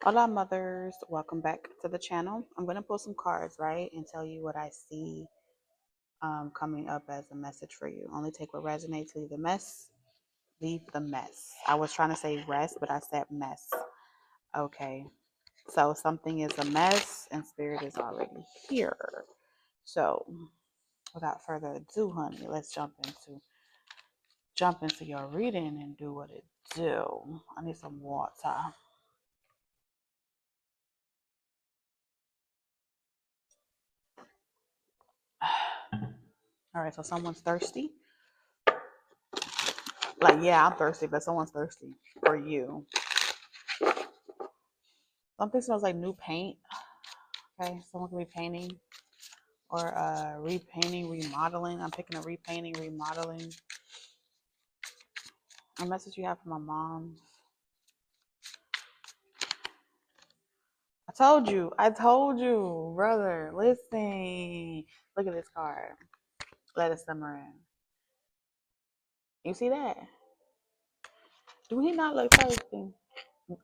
Hola mothers, welcome back to the channel. I'm going to pull some cards, right, and tell you what I see coming up as a message for you. Only take what resonates, leave the mess. I was trying to say rest, but I said mess. Okay, so something is a mess and spirit is already here. So without further ado, honey, let's jump into your reading and do what it do. I need some water. All right, so someone's thirsty. Like, yeah, I'm thirsty, but someone's thirsty for you. Something smells like new paint. Okay, someone could be painting or repainting, remodeling. I'm picking a repainting, remodeling. A message you have from my mom. I told you, brother. Listen, look at this card. Let it simmer in. You see that? Do he not look thirsty?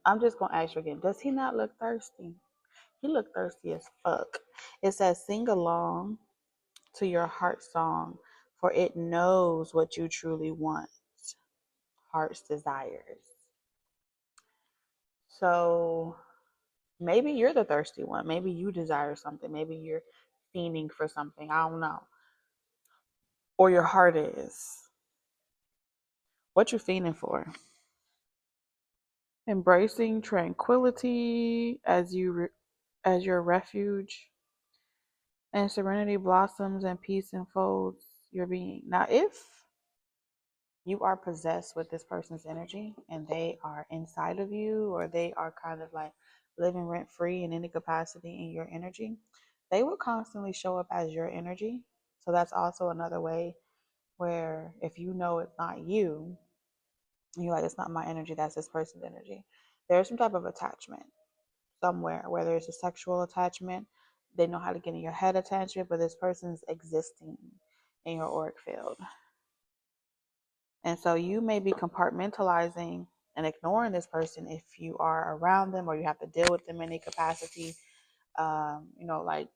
I'm just gonna ask you again. Does he not look thirsty? He look thirsty as fuck. It says, sing along to your heart song, for it knows what you truly want. Heart's desires. So maybe you're the thirsty one. Maybe you desire something. Maybe you're fiending for something. I don't know. Or your heart is. What you fiending for? Embracing tranquility as your refuge, and serenity blossoms and peace enfolds your being. Now, if you are possessed with this person's energy and they are inside of you, or they are kind of like living rent free in any capacity in your energy, they will constantly show up as your energy. So that's also another way where if you know it's not you, and you're like, it's not my energy, that's this person's energy. There's some type of attachment somewhere, whether it's a sexual attachment, they know how to get in your head attachment, but this person's existing in your auric field. And so you may be compartmentalizing and ignoring this person if you are around them or you have to deal with them in any capacity. Like,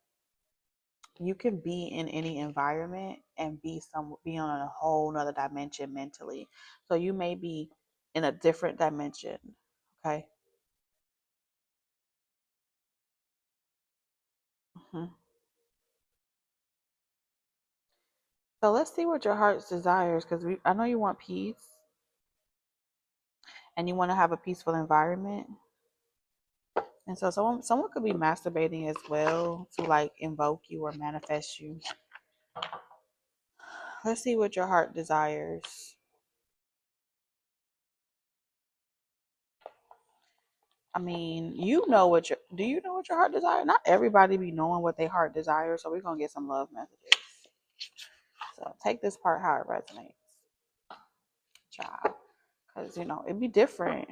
you can be in any environment and be on a whole nother dimension mentally. So you may be in a different dimension. Okay. hmm So let's see what your heart's desires, because I know you want peace and you want to have a peaceful environment. And so someone could be masturbating as well to like invoke you or manifest you. Let's see what your heart desires. I mean, do you know what your heart desires? Not everybody be knowing what their heart desires, so we're gonna get some love messages. So take this part how it resonates, child, because it'd be different.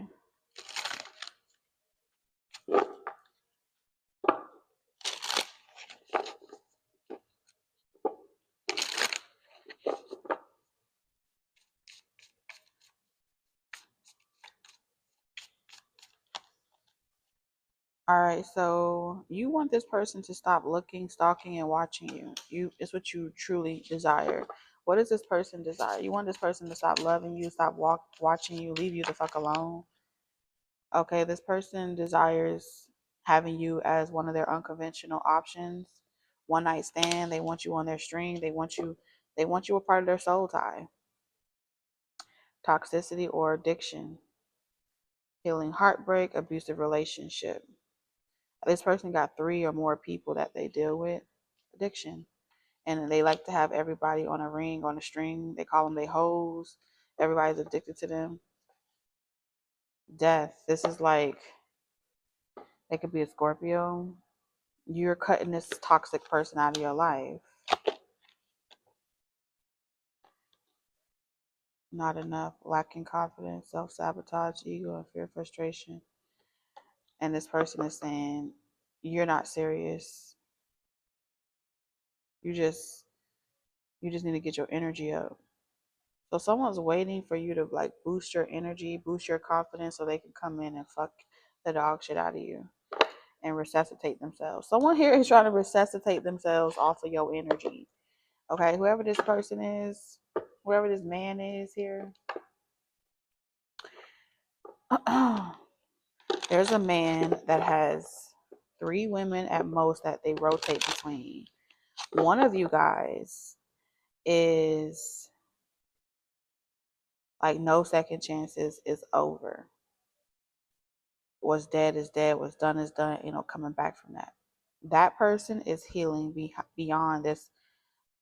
All right, so you want this person to stop looking, stalking, and watching you. It's what you truly desire. What does this person desire? You want this person to stop loving you, stop watching you, leave you the fuck alone. Okay, this person desires having you as one of their unconventional options. One night stand. They want you on their string. They want you a part of their soul tie. Toxicity or addiction. Healing heartbreak, abusive relationship. This person got 3 or more people that they deal with. Addiction. And they like to have everybody on a ring, on a string. They call them they hoes. Everybody's addicted to them. Death. This is like, it could be a Scorpio. You're cutting this toxic person out of your life. Not enough. Lacking confidence, self-sabotage, ego, and fear, frustration. And this person is saying, you're not serious. You just need to get your energy up. So someone's waiting for you to like boost your energy, boost your confidence so they can come in and the dog shit out of you and resuscitate themselves. Someone here is trying to resuscitate themselves off of your energy. Okay, whoever this person is, whoever this man is here, there's a man that has 3 women at most that they rotate between. One of you guys is like no second chances, is over. What's dead is dead, what's done is done, coming back from that. That person is healing beyond this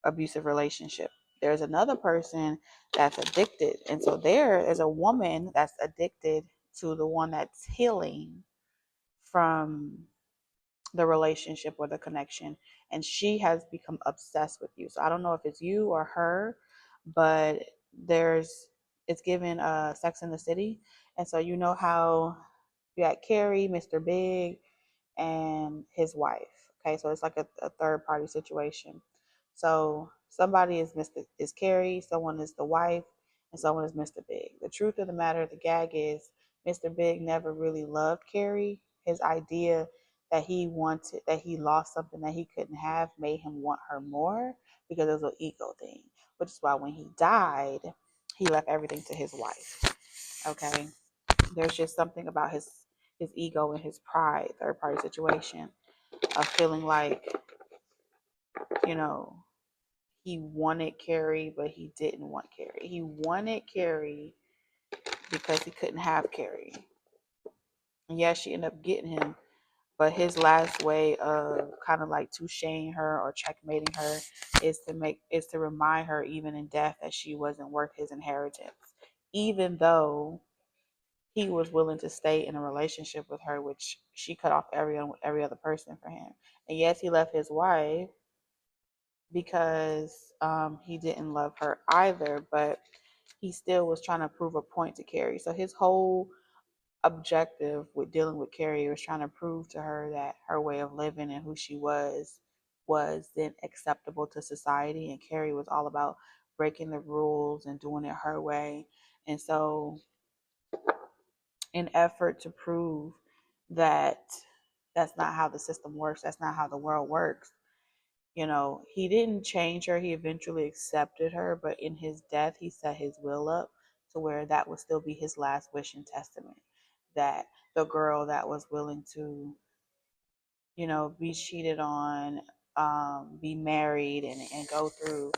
abusive relationship. There's another person that's addicted. And so there is a woman that's addicted to the one that's healing from the relationship or the connection. And she has become obsessed with you. So I don't know if it's you or her, but it's given Sex in the City. And so you know how you got Carrie, Mr. Big, and his wife. Okay, so it's like a third party situation. So somebody is Carrie, someone is the wife, and someone is Mr. Big. The truth of the matter, the gag is Mr. Big never really loved Carrie. His idea that he lost something that he couldn't have made him want her more because it was an ego thing. Which is why when he died, he left everything to his wife. Okay. There's just something about his ego and his pride, third party situation, of feeling like, you know, he wanted Carrie, but he didn't want Carrie. He wanted Carrie because he couldn't have Carrie. And yes, she ended up getting him, but his last way of kind of like to shame her or checkmating her is to remind her even in death that she wasn't worth his inheritance. Even though he was willing to stay in a relationship with her, which she cut off every other person for him. And yes, he left his wife because he didn't love her either, but he still was trying to prove a point to Carrie. So his whole objective with dealing with Carrie was trying to prove to her that her way of living and who she was then acceptable to society. And Carrie was all about breaking the rules and doing it her way. And so in effort to prove that that's not how the system works, that's not how the world works, he didn't change her. He eventually accepted her, but in his death, he set his will up to where that would still be his last wish and testament. That the girl that was willing to, be cheated on, be married, and go through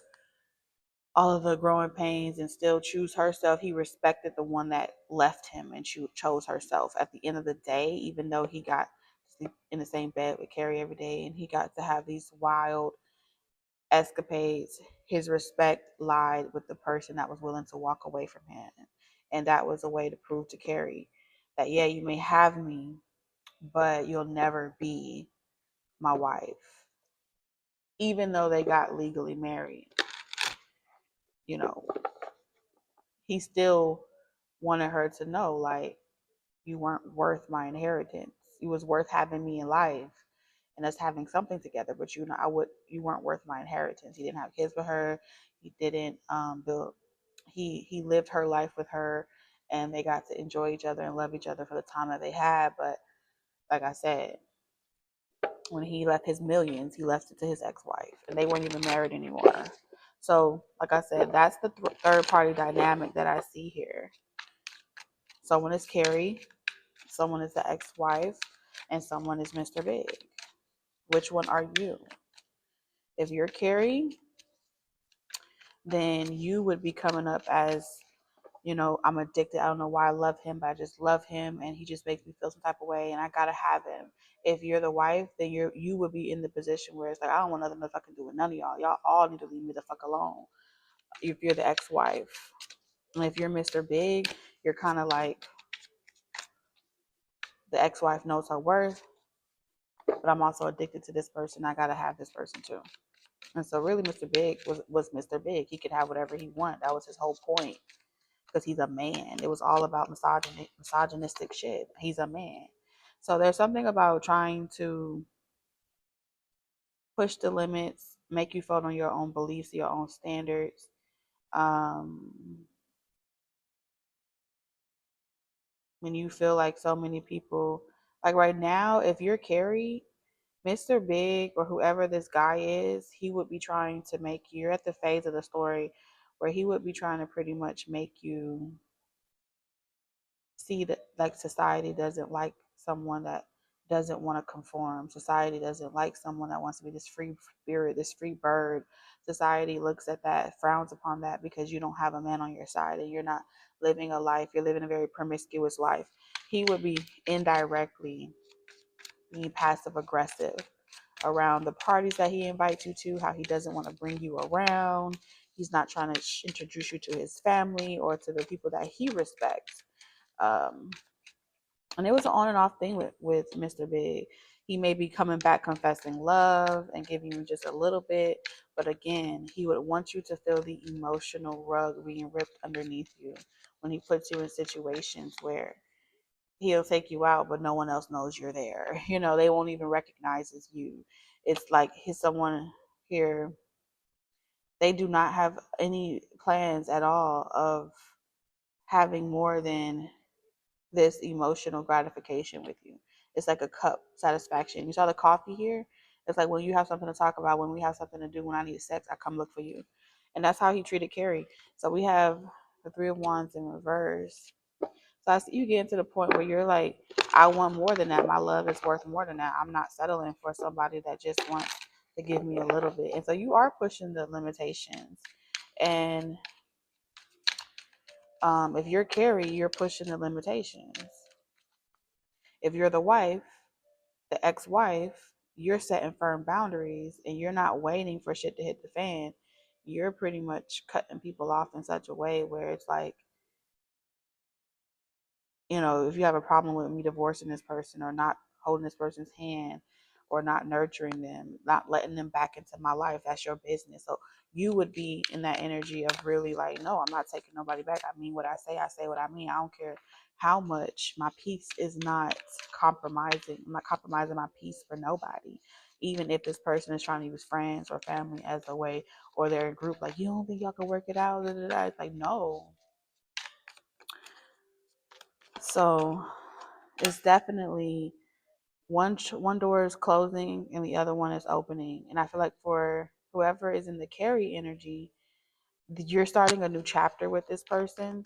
all of the growing pains and still choose herself, he respected the one that left him and chose herself. At the end of the day, even though he got to sleep in the same bed with Carrie every day and he got to have these wild escapades, his respect lied with the person that was willing to walk away from him. And that was a way to prove to Carrie that, yeah, you may have me, but you'll never be my wife. Even though they got legally married, you know, he still wanted her to know, like, you weren't worth my inheritance. You was worth having me in life and us having something together, but you weren't worth my inheritance. He didn't have kids with her. He didn't build. He lived her life with her, and they got to enjoy each other and love each other for the time that they had. But like I said, when he left his millions, he left it to his ex-wife, and they weren't even married anymore. So, like I said, that's the third party dynamic that I see here. Someone is Carrie, someone is the ex-wife, and someone is Mr. Big. Which one are you? If you're Carrie, then you would be coming up as, I'm addicted. I don't know why I love him, but I just love him, and he just makes me feel some type of way, and I gotta have him. If you're the wife, then you would be in the position where it's like, I don't want nothing to fucking do with none of y'all. Y'all all need to leave me the fuck alone. If you're the ex-wife, and if you're Mr. Big, you're kind of like, the ex-wife knows her worth, but I'm also addicted to this person. I gotta have this person too. And so really Mr. Big was Mr. Big. He could have whatever he wanted. That was his whole point. Because he's a man. It was all about misogynistic shit. He's a man. So there's something about trying to push the limits, make you vote on your own beliefs, your own standards. When you feel like so many people Like right now, if you're Carrie, Mr. Big or whoever this guy is, he would be trying to make you, you're at the phase of the story where he would be trying to pretty much make you see that like society doesn't like someone that doesn't want to conform. Society doesn't like someone that wants to be this free spirit, this free bird. Society looks at that, frowns upon that because you don't have a man on your side and you're not living a life, you're living a very promiscuous life. He would be indirectly being passive aggressive around the parties that he invites you to, how he doesn't want to bring you around. He's not trying to introduce you to his family or to the people that he respects. Um, and it was an on and off thing with Mr. Big. He may be coming back confessing love and giving you just a little bit, but again, he would want you to feel the emotional rug being ripped underneath you when he puts you in situations where he'll take you out, but no one else knows you're there. You know, they won't even recognize it's you. It's like he's someone here. They do not have any plans at all of having more than this emotional gratification with you. It's like a cup satisfaction. You saw the coffee here? It's like when you have something to talk about, when we have something to do, when I need sex, I come look for you. And that's how he treated Carrie. So we have the Three of Wands in reverse. So I see you getting to the point where you're like, I want more than that. My love is worth more than that. I'm not settling for somebody that just wants to give me a little bit. And so you are pushing the limitations. And if you're Carrie, you're pushing the limitations. If you're the wife, the ex-wife, you're setting firm boundaries and you're not waiting for shit to hit the fan. You're pretty much cutting people off in such a way where it's like, you know, if you have a problem with me divorcing this person or not holding this person's hand or not nurturing them, not letting them back into my life, that's your business. So you would be in that energy of really like, no, I'm not taking nobody back. I mean what I say what I mean. I don't care how much. My peace is not compromising. I'm not compromising my peace for nobody. Even if this person is trying to use friends or family as a way, or they're a group like, you don't think y'all can work it out? It's like, no. So it's definitely one door is closing and the other one is opening. And I feel like for whoever is in the carry energy, you're starting a new chapter with this person.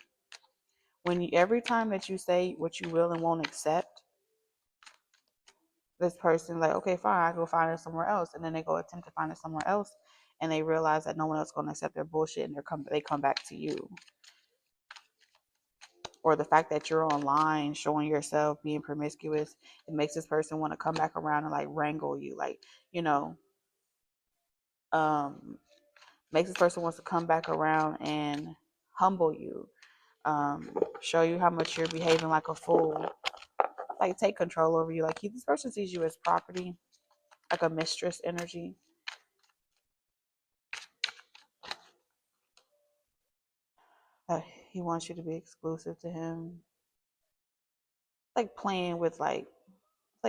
When you, every time that you say what you will and won't accept, this person like, okay, fine, I go find it somewhere else, and then they go attempt to find it somewhere else, and they realize that no one else is going to accept their bullshit, and they come back to you. Or the fact that you're online showing yourself being promiscuous, it makes this person want to come back around and like wrangle you, like, you know, um makes this person wants to come back around and humble you, show you how much you're behaving like a fool, like take control over you. Like this person sees you as property, like a mistress energy. He wants you to be exclusive to him, like playing with like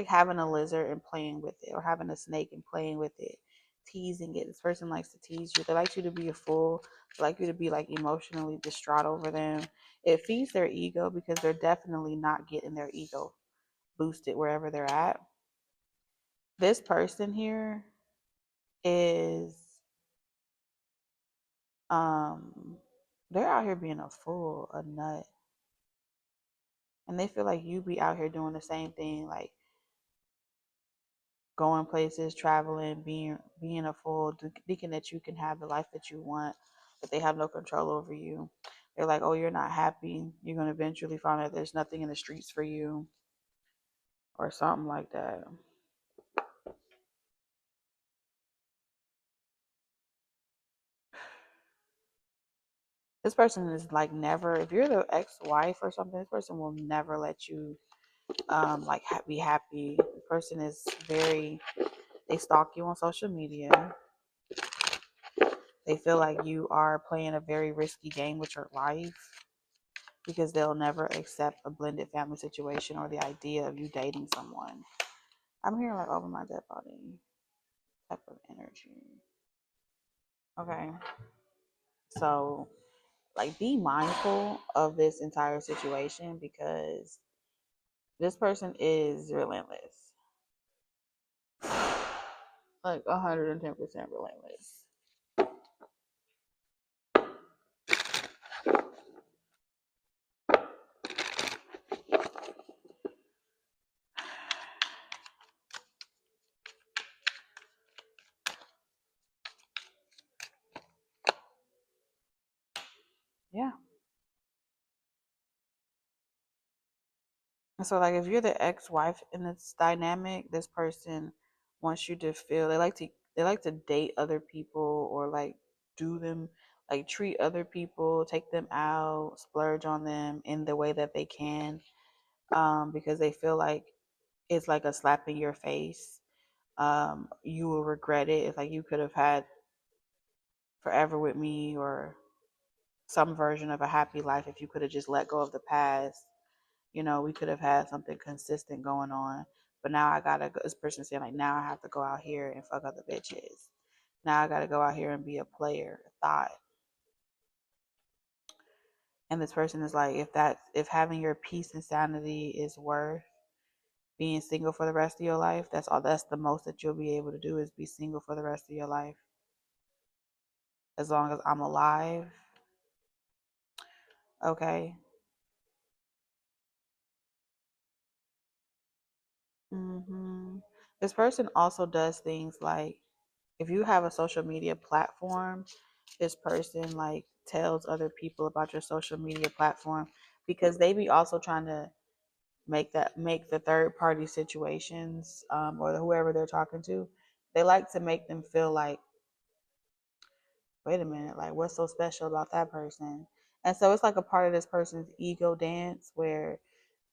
having a lizard and playing with it, or having a snake and playing with it, teasing it. This person likes to tease you. They like you to be a fool. They like you to be like emotionally distraught over them. It feeds their ego because they're definitely not getting their ego boosted wherever they're at. This person here is um they're out here being a fool, a nut. And they feel like you be out here doing the same thing, like going places, traveling, being a fool, thinking that you can have the life that you want, but they have no control over you. They're like, oh, you're not happy. You're gonna eventually find out there's nothing in the streets for you, or something like that. This person is like never. If you're the ex-wife or something, this person will never let you like be happy. The person is very. They stalk you on social media. They feel like you are playing a very risky game with your life, because they'll never accept a blended family situation or the idea of you dating someone. I'm hearing like over my dead body type of energy. Okay. So like be mindful of this entire situation, because This person is relentless. Like 110% relentless. Yeah. And so like if you're the ex-wife in this dynamic, this person wants you to feel they like to date other people or like do them like treat other people, take them out, splurge on them in the way that they can, because they feel like it's like a slap in your face. You will regret it. It's like you could have had forever with me or some version of a happy life if you could have just let go of the past. We could have had something consistent going on. But now I gotta go. This person saying like, now I have to go out here and fuck other bitches. Now I gotta go out here and be a player, a thought. And this person is like, if having your peace and sanity is worth being single for the rest of your life, that's all. That's the most that you'll be able to do is be single for the rest of your life. As long as I'm alive, okay. This person also does things like if you have a social media platform, this person like tells other people about your social media platform because they be also trying to make the third party situations, or whoever they're talking to, they like to make them feel like, wait a minute, like what's so special about that person? And so it's like a part of this person's ego dance where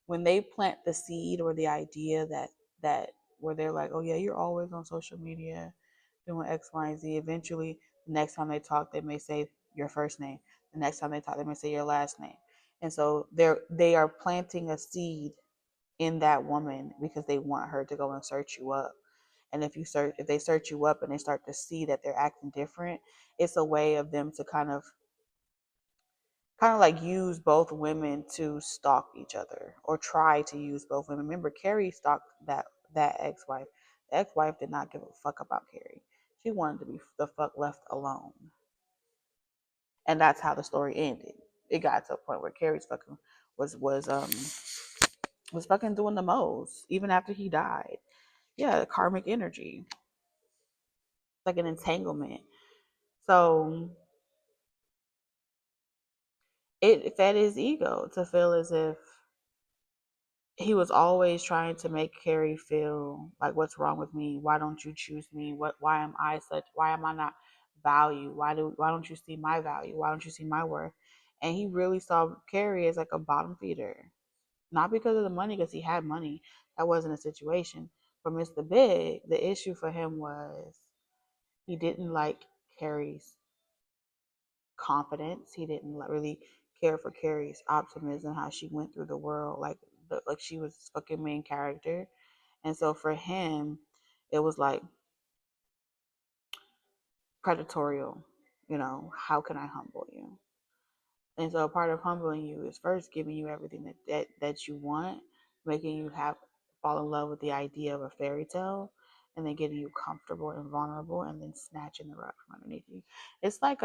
when they plant the seed or the idea that where they're like, oh yeah, you're always on social media doing X, Y, and Z. Eventually, the next time they talk, they may say your first name. The next time they talk, they may say your last name. And so they are planting a seed in that woman because they want her to go and search you up. And if they search you up and they start to see that they're acting different, it's a way of them to kind of like use both women to stalk each other or try to use both women. Remember, Carrie stalked that ex-wife. The ex-wife did not give a fuck about Carrie. She wanted to be the fuck left alone, and that's how the story ended. It got to a point where Carrie's fucking was fucking doing the most even after he died. Yeah, the karmic energy, like an entanglement. So it fed his ego to feel as if he was always trying to make Carrie feel like, what's wrong with me? Why don't you choose me? Why am I such, why am I not valued? Why don't you see my value? Why don't you see my worth? And he really saw Carrie as like a bottom feeder. Not because of the money, because he had money. That wasn't a situation. For Mr. Big, the issue for him was he didn't like Carrie's confidence. He didn't really care for Carrie's optimism, how she went through the world like she was fucking main character. And so for him, it was like predatorial. How can I humble you? And so a part of humbling you is first giving you everything that you want, making you have fall in love with the idea of a fairy tale, and then getting you comfortable and vulnerable, and then snatching the rug from underneath you. It's like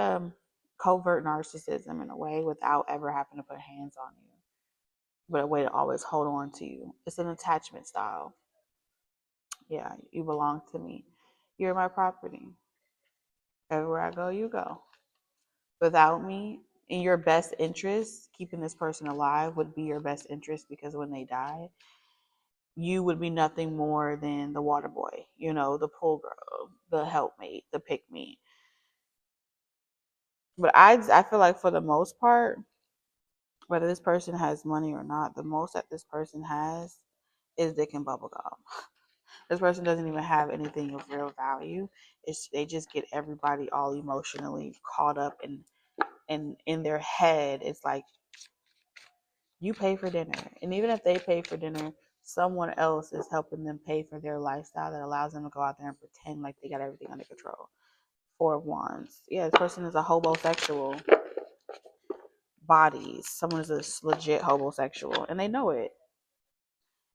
covert narcissism in a way without ever having to put hands on you, but a way to always hold on to you. It's an attachment style. Yeah, you belong to me. You're my property. Everywhere I go, you go. Without me, in your best interest, keeping this person alive would be your best interest because when they die, you would be nothing more than the water boy, the pool girl, the helpmate, the pick me. But I feel like for the most part, whether this person has money or not, the most that this person has is dick and bubblegum. This person doesn't even have anything of real value. They just get everybody all emotionally caught up in their head. It's like you pay for dinner, and even if they pay for dinner, someone else is helping them pay for their lifestyle that allows them to go out there and pretend like they got everything under control. Four of Wands. Yeah, this person is a homosexual bodies. Someone is a legit homosexual, and they know it.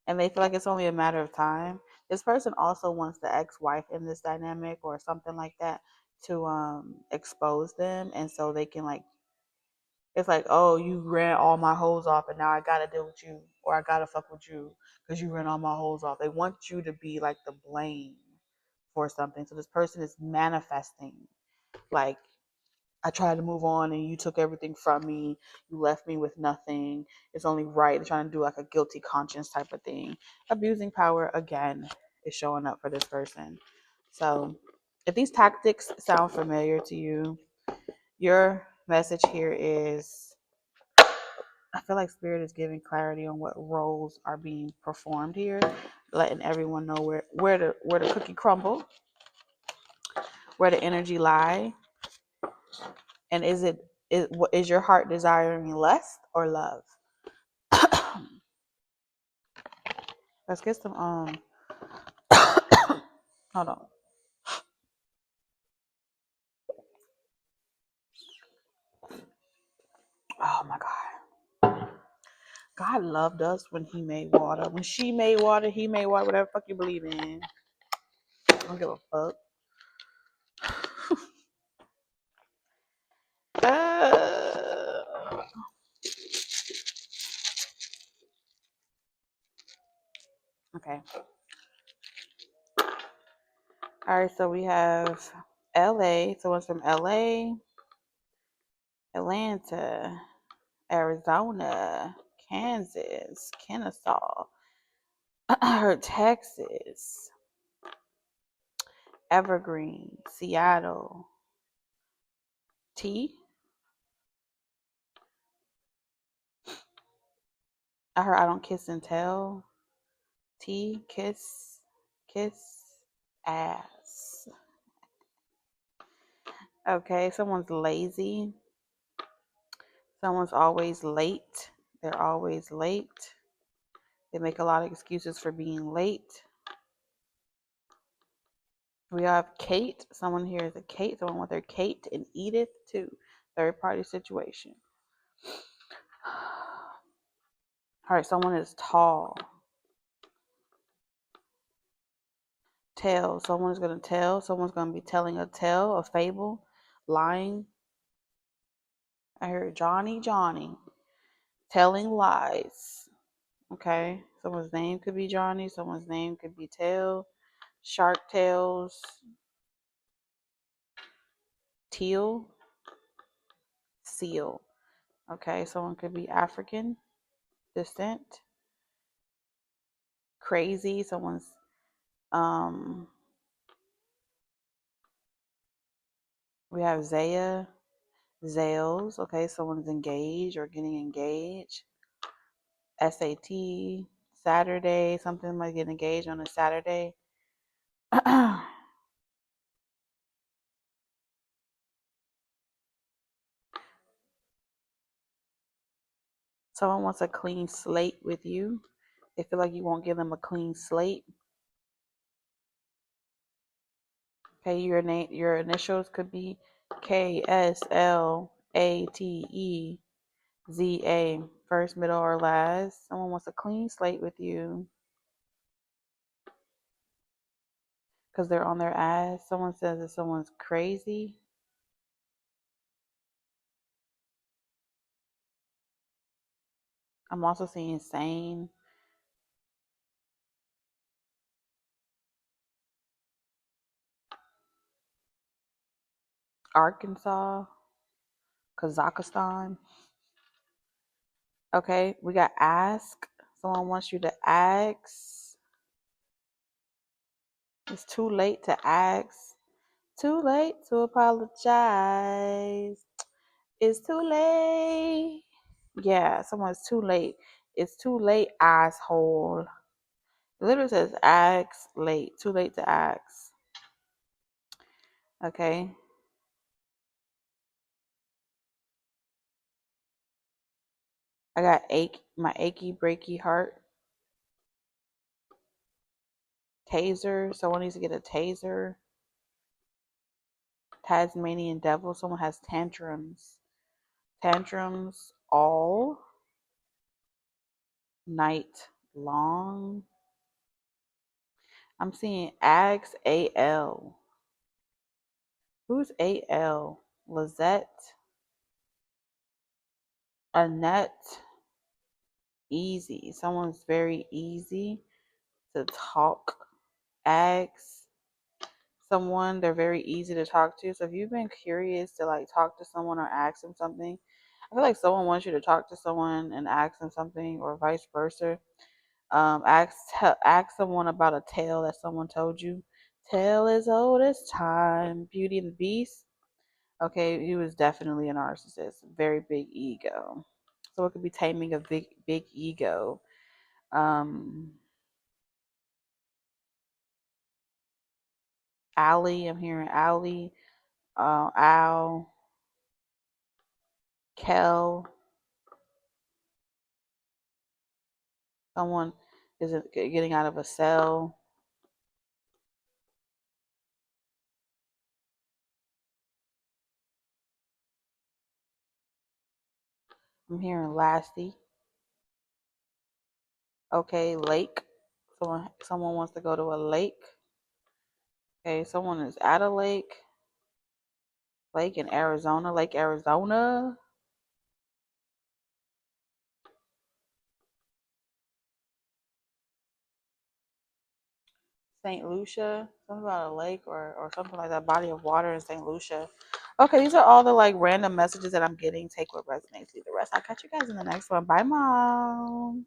and they feel like it's only a matter of time. This person also wants the ex-wife in this dynamic or something like that to expose them, and so they can like, it's like, oh, you ran all my hoes off, and now I gotta deal with you, or I gotta fuck with you because you ran all my hoes off. They want you to be like the blame for something. So this person is manifesting like, I tried to move on and you took everything from me. You left me with nothing. It's only right. They're trying to do like a guilty conscience type of thing. Abusing power again is showing up for this person. So if these tactics sound familiar to you, your message here is, I feel like Spirit is giving clarity on what roles are being performed here, letting everyone know where the cookie crumble, where the energy lie, and is your heart desiring lust or love? Let's get some hold on. Oh my God. God loved us when He made water. When she made water, He made water, whatever the fuck you believe in. I don't give a fuck. Okay. Alright, so we have LA. Someone's from LA, Atlanta, Arizona, Kansas, Kennesaw, Texas, Evergreen, Seattle, T. I heard I don't kiss and tell. T, kiss, ass. Okay, someone's lazy. Someone's always late. They're always late. They make a lot of excuses for being late. We have Kate. Someone here is a Kate. Someone with their Kate and Edith too. Third party situation. All right, someone is tall. Tell. Someone's going to tell. Someone's going to be telling a tale, a fable, lying. I heard Johnny. Telling lies. Okay. Someone's name could be Johnny. Someone's name could be Tail. Shark Tales. Teal. Seal. Okay. Someone could be African descent. Crazy. Someone's we have Zaya. Zales. Okay. Someone's engaged or getting engaged. SAT. Saturday. Something might get engaged on a Saturday. Someone wants a clean slate with you. They feel like you won't give them a clean slate. Okay, your initials could be KSLATEZA, first, middle, or last. Someone wants a clean slate with you because they're on their ass. Someone says that someone's crazy. I'm also seeing sane. Arkansas, Kazakhstan. Okay, we got ask. Someone wants you to ask. It's too late to ask. Too late to apologize. It's too late. Yeah, someone's too late. It's too late, asshole. It literally says ask late. Too late to ask. Okay. I got my achy breaky heart. Taser. Someone needs to get a taser. Tasmanian devil. Someone has tantrums. Tantrums all night long. I'm seeing Ags AL. Who's AL? Lizette, Annette, easy. Someone's very easy to talk. Ags, someone they're very easy to talk to. So if you've been curious to like talk to someone or ask them something, I feel like someone wants you to talk to someone and ask them something, or vice versa. Ask someone about a tale that someone told you. Tale as old as time. Beauty and the Beast. Okay, he was definitely a narcissist. Very big ego. So it could be taming a big ego. Um, Allie, I'm hearing Allie, Al, Kel. Someone is getting out of a cell. I'm hearing Lassie. Okay, lake. Someone wants to go to a lake. Okay, someone is at a lake. Lake in Arizona. Lake Arizona. St. Lucia, something about a lake or something like that, body of water in St. Lucia. Okay, these are all the like random messages that I'm getting. Take what resonates, leave the rest. I'll catch you guys in the next one. Bye, moms.